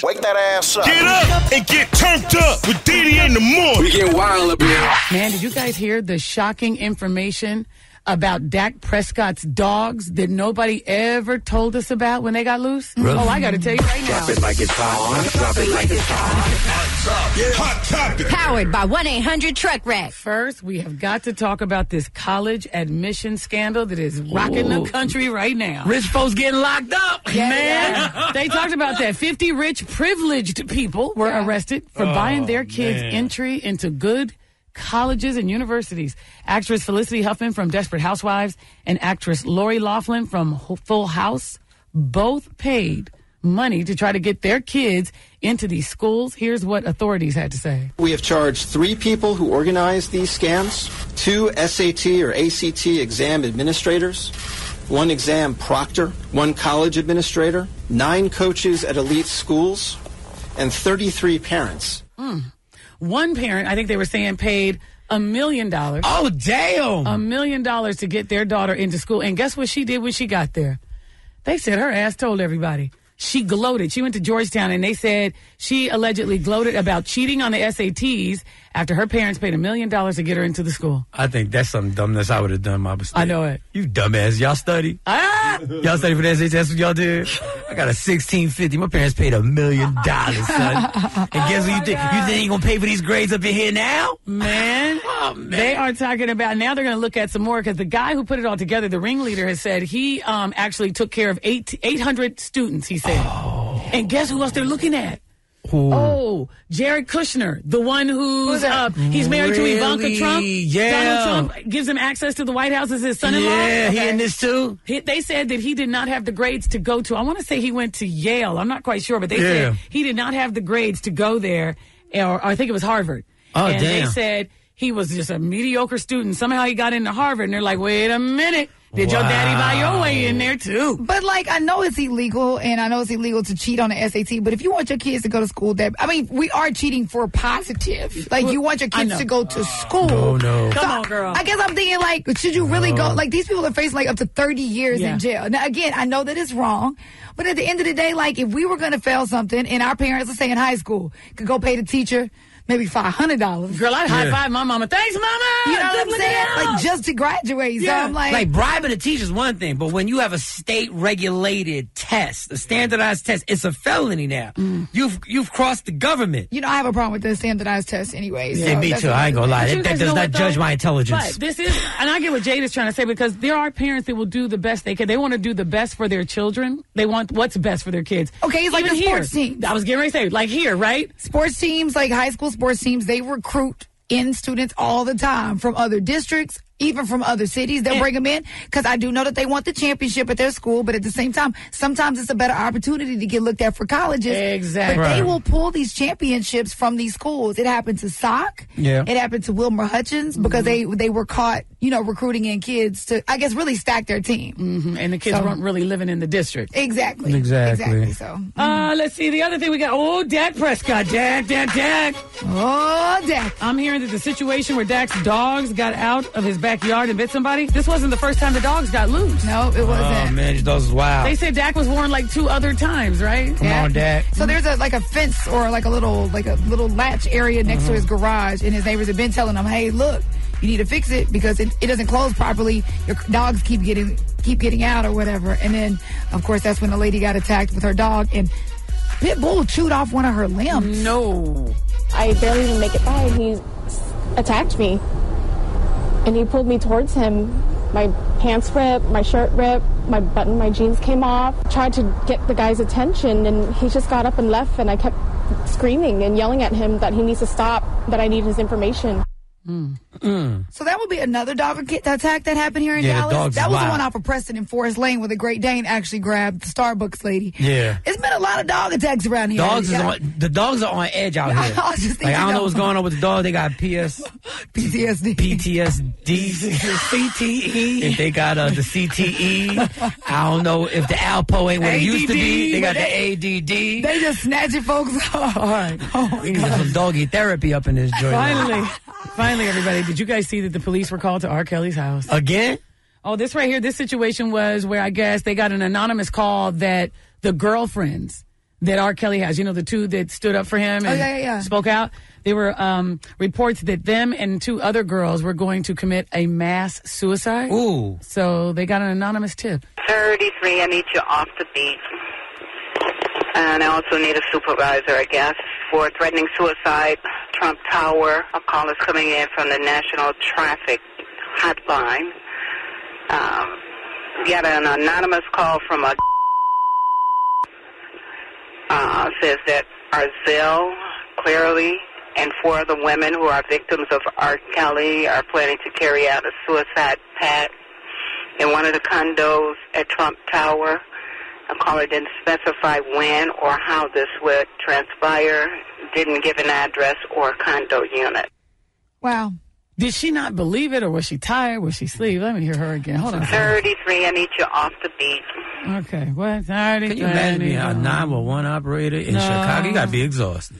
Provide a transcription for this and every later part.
Wake that ass up. Get up and get turned up with DeDe in the morning. We get wild up here. Man, did you guys hear the shocking information about Dak Prescott's dogs that nobody ever told us about when they got loose? Really? Oh, I got to tell you right now. Drop it like it's hot. Drop it like it's hot. Hot topic. Powered by 1-800-TRUCK-WRECK. First, we have got to talk about this college admission scandal that is rocking the country right now. Rich folks getting locked up. Man, they talked about that. 50 rich, privileged people were arrested for buying their kids' entry into good colleges and universities. Actress Felicity Huffman from Desperate Housewives and actress Lori Loughlin from Full House both paid money to try to get their kids into these schools. Here's what authorities had to say. We have charged 3 people who organized these scams, 2 SAT or ACT exam administrators, 1 exam proctor, 1 college administrator, 9 coaches at elite schools, and 33 parents. One parent, I think they were saying, paid $1 million. Oh, damn. $1 million to get their daughter into school. And guess what she did when she got there? They said her ass told everybody. She gloated. She went to Georgetown, and they said she allegedly gloated about cheating on the SATs after her parents paid $1 million to get her into the school. I think that's some dumbness I would have done my mistake. I know it. You dumbass. Y'all study? Y'all study for the SAT? That's what y'all did? I got a $1,650. My parents paid $1 million, son. And guess what you think? You think you gonna pay for these grades up in here now? Man, they are talking about, now they're going to look at some more, because the guy who put it all together, the ringleader, has said he actually took care of 800 students, he said. And guess who else they're looking at? Who? Oh, Jared Kushner, the one who's he's married to Ivanka Trump. Yeah. Donald Trump gives him access to the White House as his son-in-law. Yeah, he in this too? They said that he did not have the grades to go to, I want to say he went to Yale. I'm not quite sure, but they said he did not have the grades to go there, or I think it was Harvard. Oh, and damn. they said he was just a mediocre student. Somehow he got into Harvard, and they're like, wait a minute. Did your daddy buy your way in there, too? But, I know it's illegal, and I know it's illegal to cheat on the SAT, but if you want your kids to go to school, we are cheating for positive. You want your kids to go to school. No. Come on, girl. I guess I'm thinking, should you really go? These people are facing, up to 30 years in jail. Now, again, I know that it's wrong, but at the end of the day, if we were going to fail something, and our parents, let's say in high school, could go pay the teacher maybe $500. Girl, I'd high five my mama. Thanks, mama. You know what I'm saying? Just to graduate. So I'm like bribing a teacher's one thing, but when you have a state regulated test, a standardized test, it's a felony now. You've crossed the government. I have a problem with the standardized test anyway. So me too. I ain't gonna lie. That does not judge my intelligence. But this is, and I get what Jade is trying to say, because there are parents that will do the best they can. They want to do the best for their children. They want what's best for their kids. Okay, it's Even the sports teams. I was getting ready to say, here, right? Sports teams, high school sports teams, they recruit in students all the time from other districts, even from other cities. They'll bring them in, because I do know that they want the championship at their school, but at the same time, sometimes it's a better opportunity to get looked at for colleges. Exactly. But they will pull these championships from these schools. It happened to Sock. Yeah. It happened to Wilmer Hutchins, because they were caught, recruiting in kids to, I guess, really stack their team. And the kids weren't really living in the district. Exactly. So, let's see. The other thing we got, Dak Prescott. Dak. Oh, Dak. I'm hearing that the situation where Dak's dogs got out of his backyard and bit somebody, this wasn't the first time the dogs got loose. No, it wasn't. Oh, man, these dogs is wild. They said Dak was warned 2 other times, right? Come on, Dak. So there's a fence or a little latch area next to his garage, and his neighbors have been telling him, hey, look, you need to fix it because it doesn't close properly. Your dogs keep getting out or whatever. And then, of course, that's when the lady got attacked with her dog, and Pit Bull chewed off one of her limbs. No. I barely even make it by, and he attacked me. And he pulled me towards him. My pants ripped, my shirt ripped, my jeans came off. Tried to get the guy's attention, and he just got up and left, and I kept screaming and yelling at him that he needs to stop, that I need his information. So that would be another dog attack that happened here in Dallas. That was the one off of Preston in Forest Lane where the Great Dane actually grabbed the Starbucks lady. Yeah. It's been a lot of dog attacks around here. The dogs are on edge out here. I don't know what's going on with the dog. They got PTSD, CTE. If they got the CTE. I don't know if the Alpo ain't what it used to be. They got the ADD. They just snatching folks hard. We need some doggy therapy up in this joint. Finally, everybody, did you guys see that the police were called to R. Kelly's house? Again? Oh, this right here, this situation was where I guess they got an anonymous call that the girlfriends that R. Kelly has. You know, the two that stood up for him and spoke out. There were reports that them and 2 other girls were going to commit a mass suicide. Ooh. So they got an anonymous tip. 33, I need you off the beat. And I also need a supervisor, I guess, for threatening suicide. Trump Tower. A call is coming in from the National Traffic Hotline. Got an anonymous call from a says that Arzell, Clearly, and 4 other women who are victims of R. Kelly are planning to carry out a suicide pact in one of the condos at Trump Tower. A caller didn't specify when or how this would transpire, didn't give an address or condo unit. Wow. Did she not believe it, or was she tired? Was she asleep? Let me hear her again. Hold on. 33, I need you off the beat. Okay, what? 33. Can you imagine being a 911 operator in Chicago? You got to be exhausted.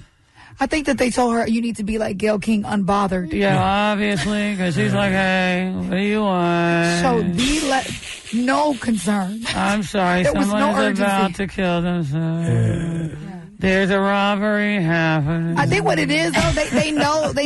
I think that they told her you need to be like Gayle King, unbothered. Yeah, obviously, because she's like, hey, what do you want? So no concern. I'm sorry, there was no someone's urgency. about to kill themselves. There's a robbery happening. I think what it is, though, they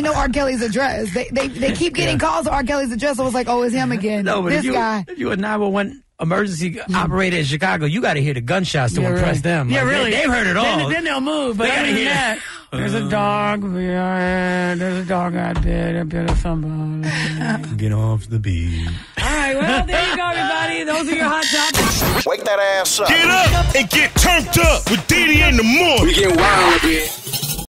know R. Kelly's address. They keep getting calls to R. Kelly's address. So it's like, oh, it's him again. No, but this guy. If you're a 911 emergency operator in Chicago, you got to hear the gunshots to impress them. Yeah, like, really. They've heard it all. Then they'll move. But other than that, there's a dog. There's a dog out there. I bit of somebody. Get off the beat. All right, well, there you go, everybody. Those are your hot topics. Wake that ass up. Get up and get turned up with DeDe in the morning. We get wild up here.